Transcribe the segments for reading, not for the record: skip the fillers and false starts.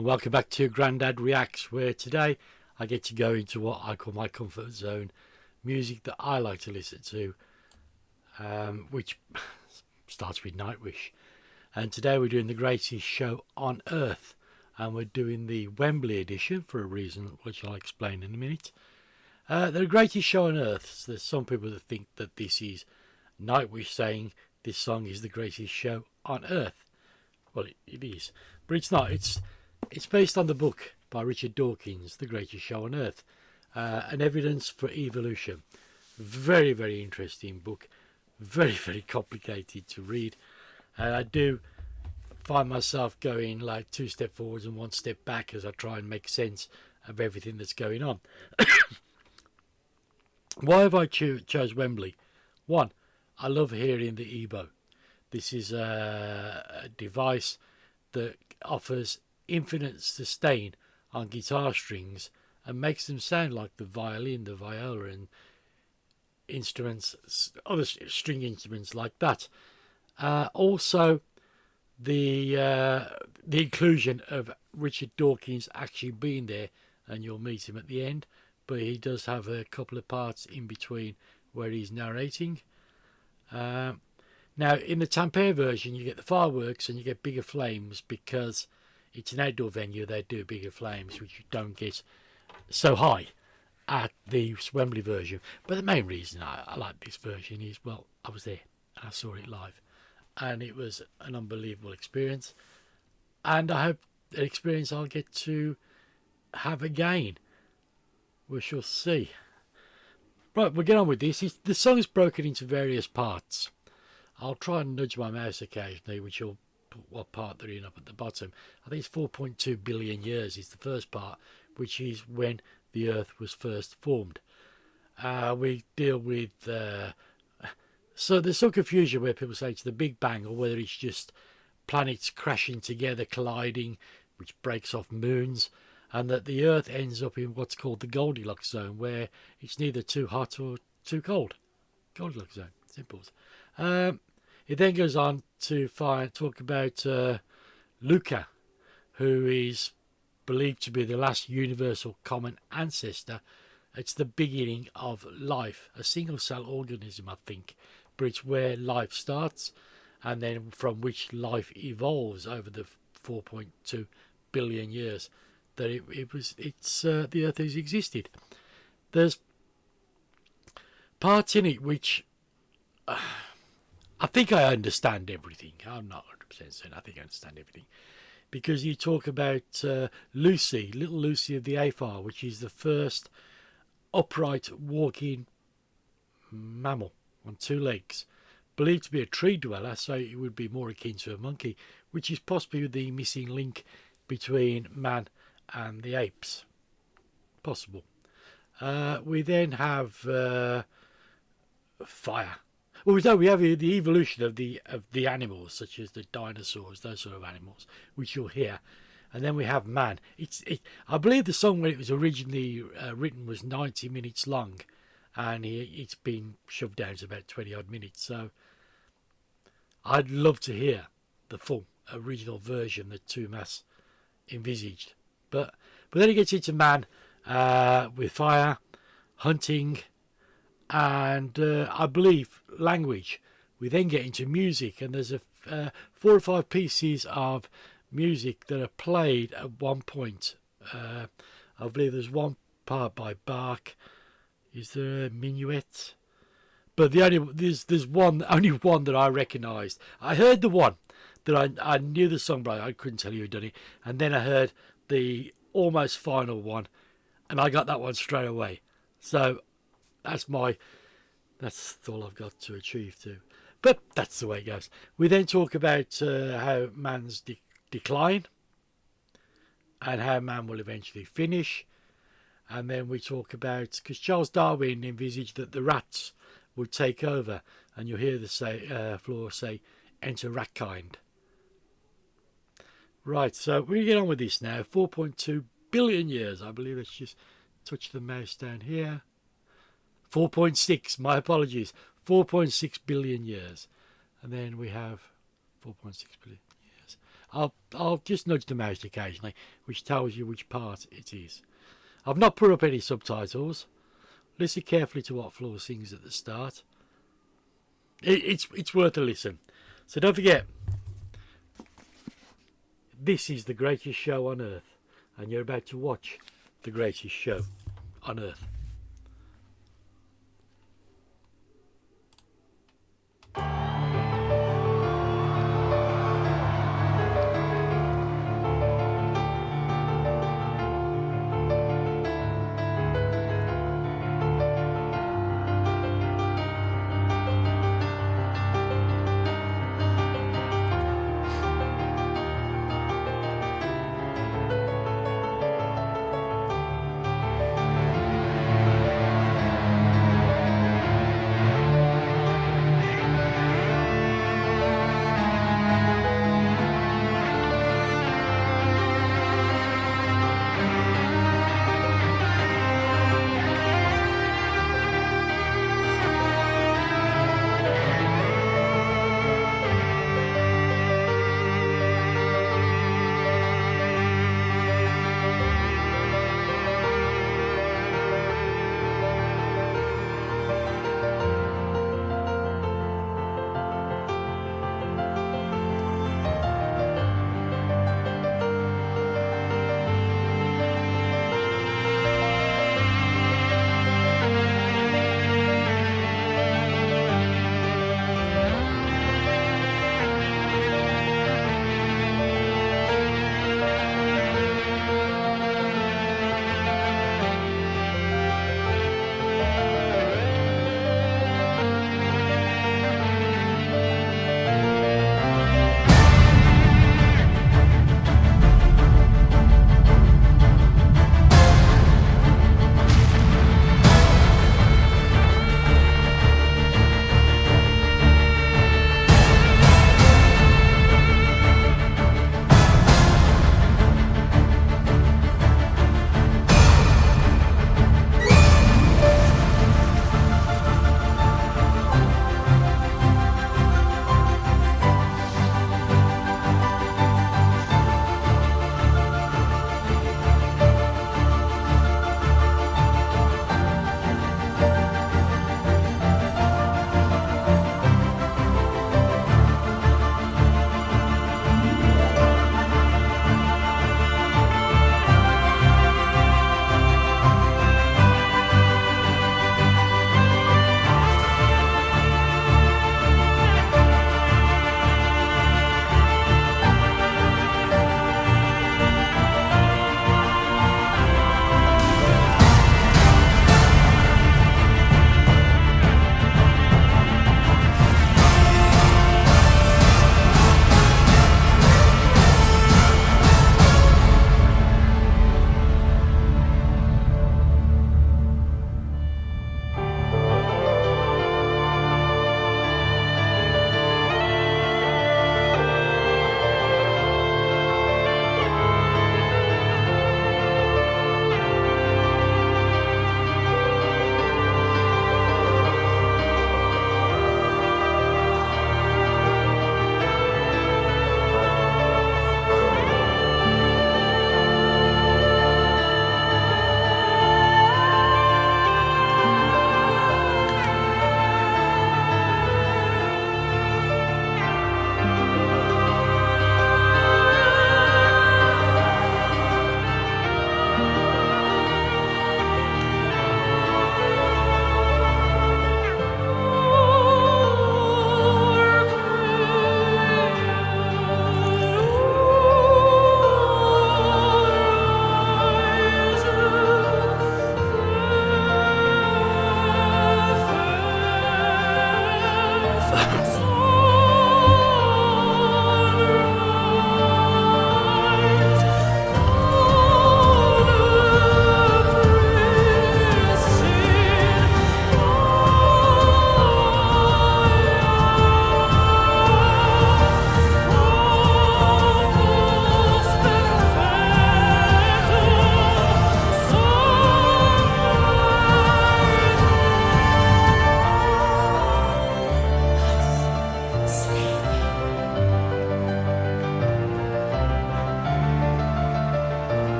and welcome back to Grandad Reacts, where today I get to go into what I call my comfort zone, music that I like to listen to, which starts with Nightwish. And today we're doing the greatest show on earth, and we're doing the Wembley edition for a reason which I'll explain in a minute. The greatest show on earth. So there's some people that think that this is Nightwish saying this song is the greatest show on earth. Well, it is, but it's not. It's based on the book by Richard Dawkins, The Greatest Show on Earth, an evidence for evolution. Very, very interesting book. Very, very complicated to read. And I do find myself going like 2 steps forwards and 1 step back as I try and make sense of everything that's going on. Why have I chose Wembley? One, I love hearing the EBO. This is a device that offers infinite sustain on guitar strings and makes them sound like the violin, the viola, and instruments, other string instruments like that. Also, the inclusion of Richard Dawkins actually being there, and you'll meet him at the end, but he does have a couple of parts in between where he's narrating. Now, in the Tampere version, you get the fireworks and you get bigger flames because it's an outdoor venue. They do bigger flames, which you don't get so high at the Wembley version. But the main reason I like this version is, well, I was there and I saw it live, and it was an unbelievable experience. And I hope an experience I'll get to have again. We shall see. Right, we'll get on with this. The song is broken into various parts. I'll try and nudge my mouse occasionally, which will put what part they're in up at the bottom. I think it's 4.2 billion years is the first part, which is when the Earth was first formed. We deal with... so there's some confusion where people say it's the Big Bang, or whether it's just planets crashing together, colliding, which breaks off moons, and that the Earth ends up in what's called the Goldilocks zone, where it's neither too hot or too cold. Goldilocks zone, simple. It then goes on to talk about Luca, who is believed to be the last universal common ancestor. It's the beginning of life, a single-cell organism, I think, but it's where life starts, and then from which life evolves over the 4.2 billion years that the Earth has existed. There's parts in it which I think I understand everything. I'm not 100% certain. I think I understand everything, because you talk about Lucy, little Lucy of the Afar, which is the first upright walking mammal on 2 legs, believed to be a tree dweller, so it would be more akin to a monkey, which is possibly the missing link between man and the apes. Possible. We then have fire. Well, we have the evolution of the animals, such as the dinosaurs, those sort of animals, which you'll hear, and then we have man. I believe the song when it was originally written was 90 minutes long, and it's been shoved down to about 20 odd minutes. So I'd love to hear the full original version that Toolmaker envisaged. But then it gets into man with fire, hunting, and I believe language. We then get into music, and there's 4 or 5 pieces of music that are played at one point. I believe there's one part by Bach. Is there a minuet? But there's only one that I recognised. I heard the one that I knew the song, but I couldn't tell you who'd done it. And then I heard the almost final one, and I got that one straight away. So that's all I've got to achieve too. But that's the way it goes. We then talk about how man's decline and how man will eventually finish. And then we talk about, because Charles Darwin envisaged that the rats would take over, and you'll hear the Flora say, enter rat kind. Right, so we get on with this now. 4.2 billion years, I believe. Let's just touch the mouse down here. 4.6, my apologies. 4.6 billion years. And then we have 4.6 billion years. I'll just nudge the mouse occasionally, which tells you which part it is. I've not put up any subtitles. Listen carefully to what Floor sings at the start. It's worth a listen. So don't forget, this is the greatest show on earth, and you're about to watch the greatest show on earth.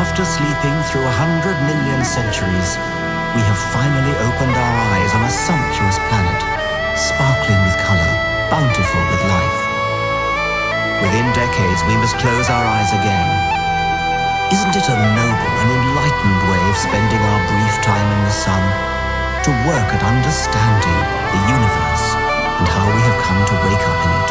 After sleeping through 100 million centuries, we have finally opened our eyes on a sumptuous planet, sparkling with color, bountiful with life. Within decades, we must close our eyes again. Isn't it a noble and enlightened way of spending our brief time in the sun? To work at understanding the universe and how we have come to wake up in it.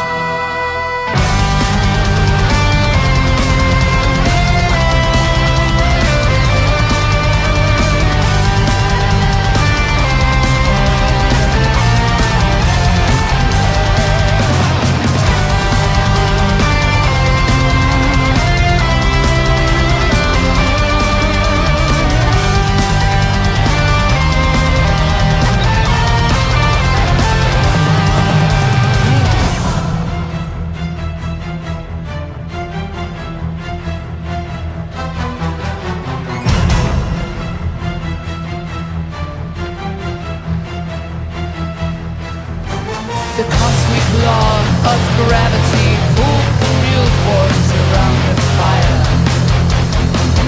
The cosmic law of gravity pulled the real force around the fire.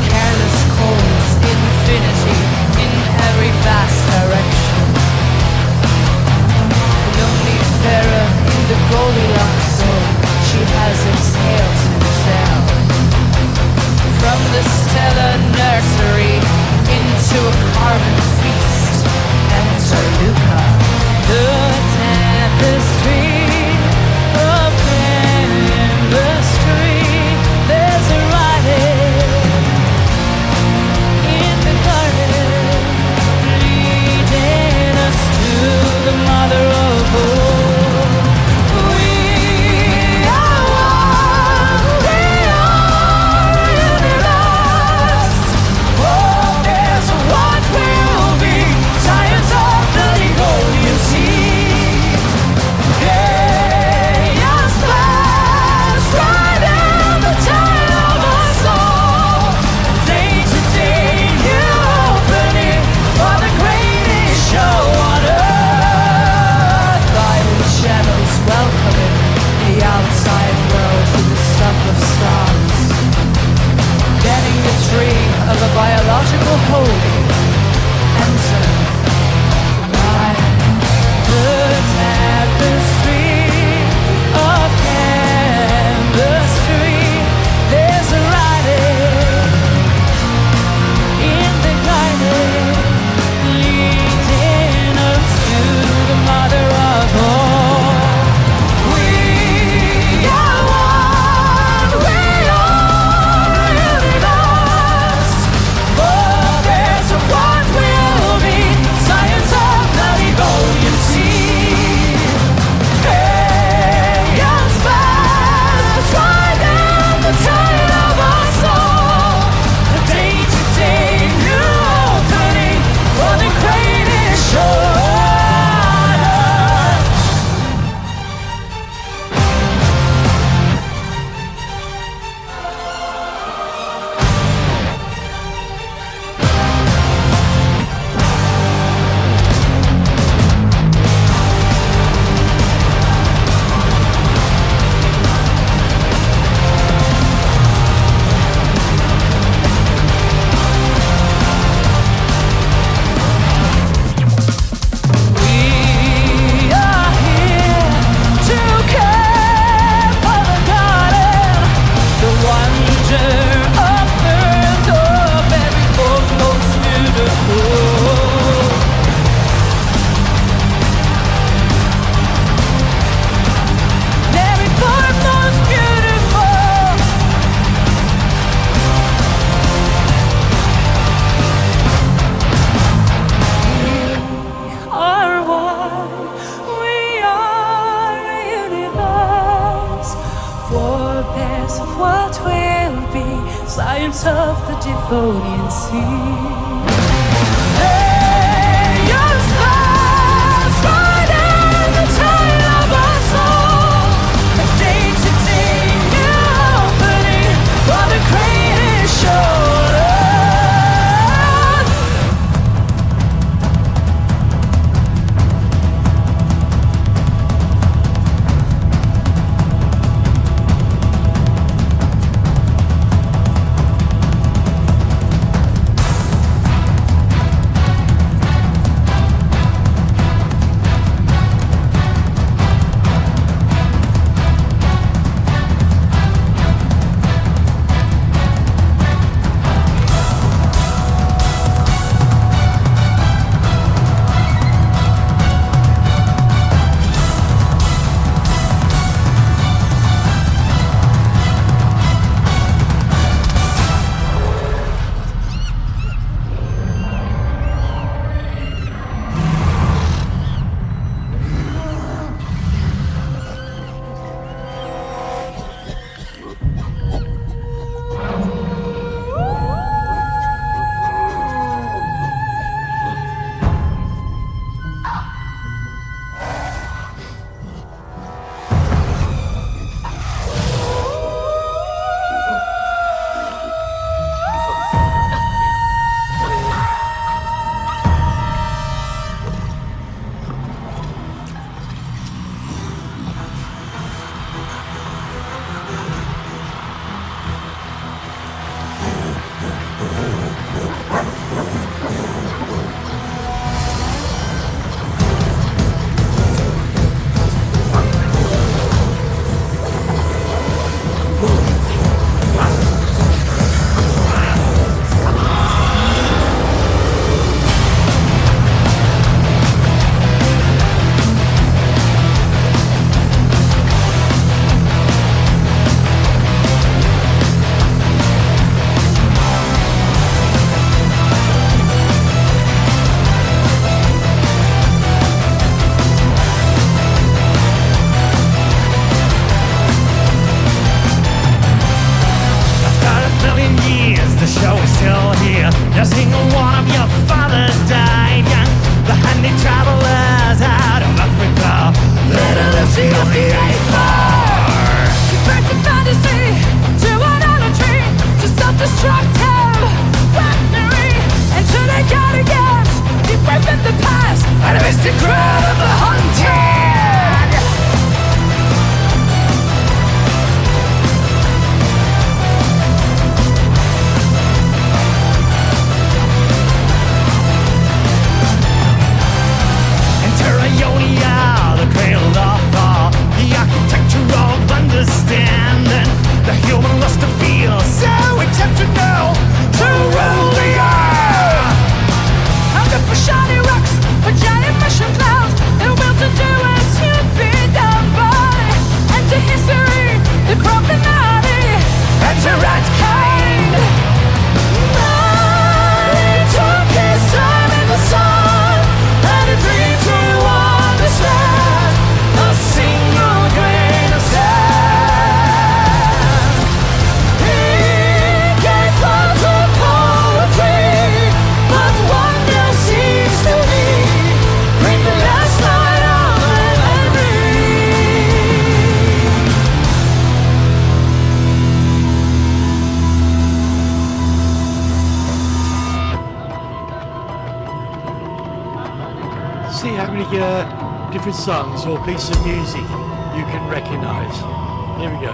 Careless coals, infinity in every vast direction. Lonely Pharaoh in the Goldilocks zone, she has exhaled herself. From the stellar nursery into a carbon feast. Enter Luca, the tapestry of chemistry. There's a writing in the garden, leading us to the mother of all. We are one, we are universe. Oh, there's what will be, science of the legal, you see. Of a biological whole. Enter the tapestry of chemistry. There's a writing in the garden, leading us to the mother of all. We are one, we are universe. What will be science of the legal, you see. Chaos fast, right down the tide of our soul. A day-to-day new opening for the greatest show on earth. Science of the Devonian Sea. in the past, and a mystic crowd of the hunted. Enter Ionia, the cradle of thought, the architecture of understanding, the human lust to feel, so attempt to know, to rule the earth. Hunger for shiny rocks, for giant mushroom clouds, their will to do as you'd be done by. Enter history, the Crocodile, enter mankind. He took his time in the sun, and a dream to understand a single grain of sand. He gave birth to poetry, but wonder seems to be bring the last light of See how many different songs or pieces of music you can recognise. Here we go.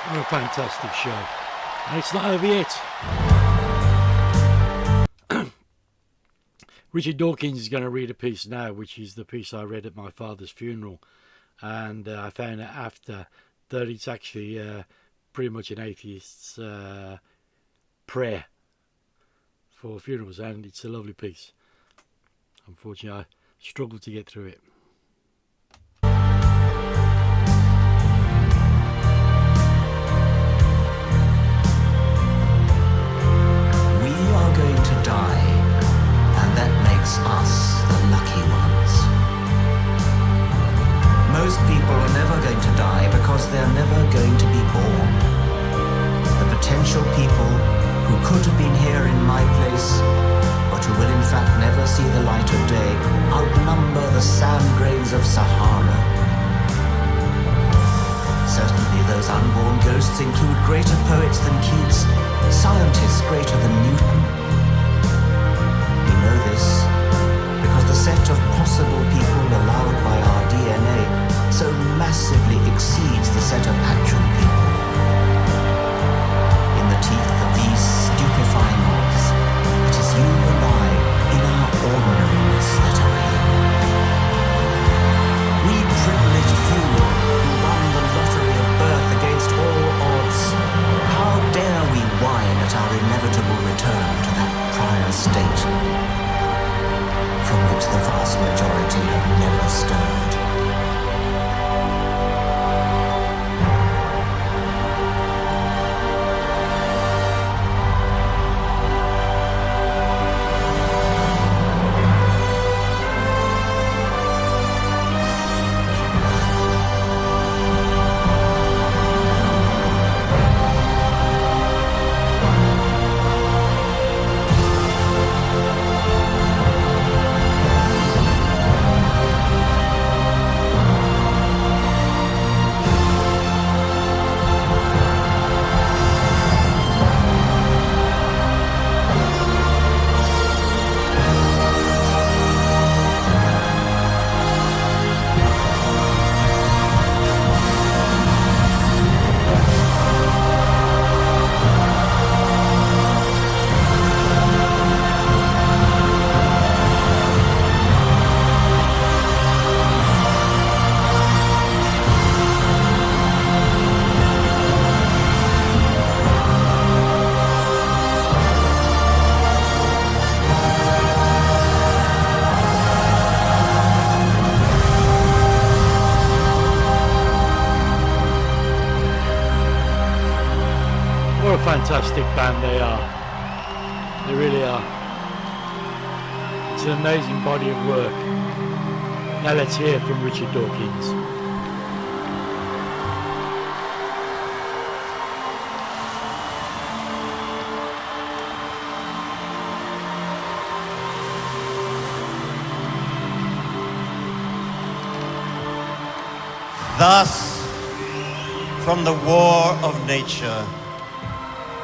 What a fantastic show. And it's not over yet. Richard Dawkins is going to read a piece now, which is the piece I read at my father's funeral. And I found out after that it's actually pretty much an atheist's prayer for funerals. And it's a lovely piece. Unfortunately, I struggled to get through it. Die, and that makes us the lucky ones. Most people are never going to die because they're never going to be born. The potential people who could have been here in my place, but who will in fact never see the light of day, outnumber the sand grains of Sahara. science than Keats, scientists greater than Newton. We know this because the set of possible people allowed by our DNA so massively exceeds the set of actual people. In the teeth of these stupefying odds, it is you and I, in our ordinariness, that are here. We privileged few who won the lottery of birth against all odds. How dare we whine at our inevitable return to that prior state from which the vast majority have never stirred? Fantastic band they are. They really are. It's an amazing body of work. Now let's hear from Richard Dawkins. Thus, from the war of nature,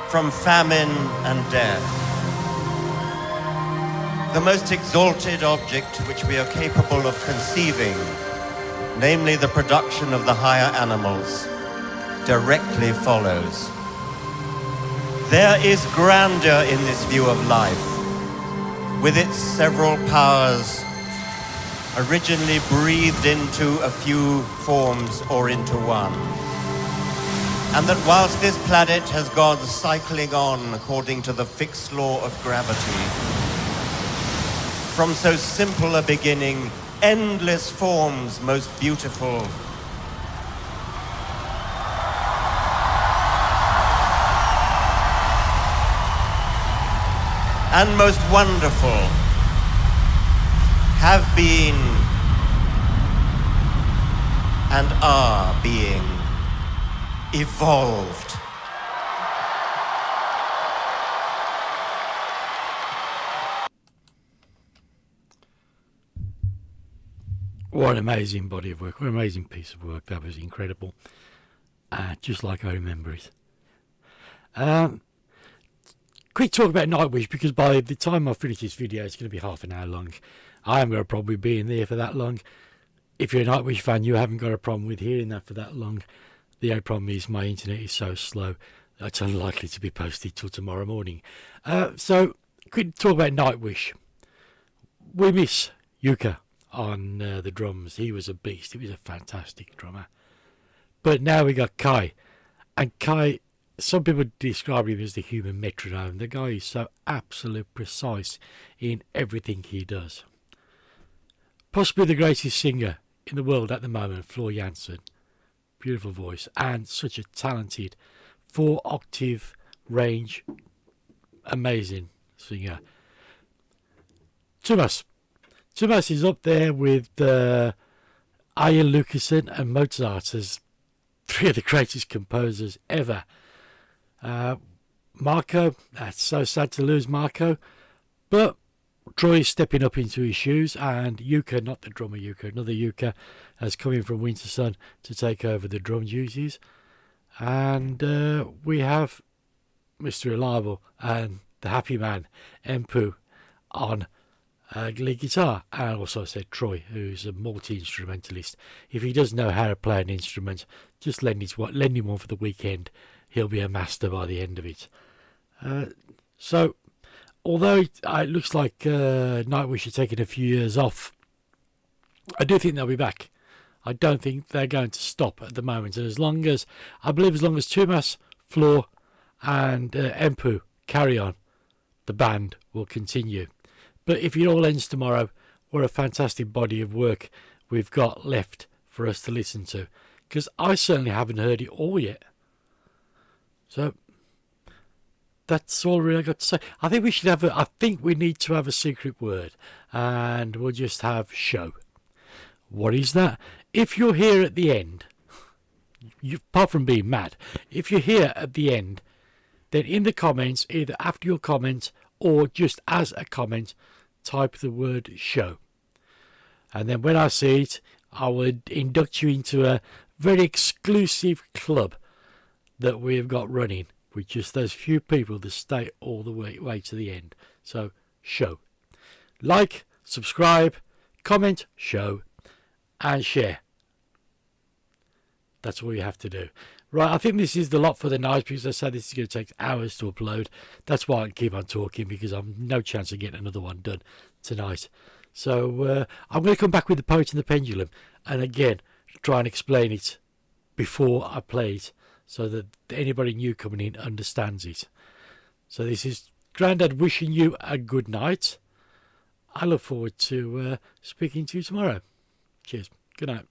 from famine and death, the most exalted object which we are capable of conceiving, namely the production of the higher animals, directly follows. There is grandeur in this view of life, with its several powers originally breathed into a few forms or into one. And that whilst this planet has gone cycling on according to the fixed law of gravity, from so simple a beginning, endless forms most beautiful and most wonderful have been and are being evolved. What an amazing body of work, what an amazing piece of work. That was incredible. Just like I remember it. Quick talk about Nightwish, because by the time I finish this video it's going to be half an hour long. I am going to probably be in there for that long. If you're a Nightwish fan, you haven't got a problem with hearing that for that long. The only problem is my internet is so slow that it's unlikely to be posted till tomorrow morning. So, quick talk about Nightwish. We miss Yuka on the drums. He was a beast. He was a fantastic drummer. But now we got Kai. And Kai, some people describe him as the human metronome. The guy is so absolutely precise in everything he does. Possibly the greatest singer in the world at the moment, Floor Jansen. Beautiful voice and such a talented 4-octave range, amazing singer. Thomas is up there with Aya Lucassen and Mozart as three of the greatest composers ever. Marco, that's so sad to lose Marco, but Troy is stepping up into his shoes, and Yuka, not the drummer Yuka, another Yuka, has come in from Winter Sun to take over the drum duties. And we have Mr. Reliable and the happy man, Empu, on lead guitar. And I also said Troy, who's a multi-instrumentalist. If he doesn't know how to play an instrument, just lend him one for the weekend. He'll be a master by the end of it. So, although it looks like Nightwish are taking a few years off, I do think they'll be back. I don't think they're going to stop at the moment. And as long as Tumas, Floor and Empu carry on, the band will continue. But if it all ends tomorrow, what a fantastic body of work we've got left for us to listen to. Because I certainly haven't heard it all yet. So that's all really I got to say. I think we need to have a secret word, and we'll just have show. What is that? If you're here at the end, apart from being mad, if you're here at the end, then in the comments, either after your comment or just as a comment, type the word show. And then when I see it, I would induct you into a very exclusive club that we've got running with just those few people that stay all the way to the end. So, show. Like, subscribe, comment, show, and share. That's all you have to do. Right, I think this is the lot for the night, because I said this is going to take hours to upload. That's why I can keep on talking, because I've no chance of getting another one done tonight. So I'm going to come back with The Poet and the Pendulum, and again try and explain it before I play it, so that anybody new coming in understands it. So this is Grandad wishing you a good night. I look forward to speaking to you tomorrow. Cheers. Good night.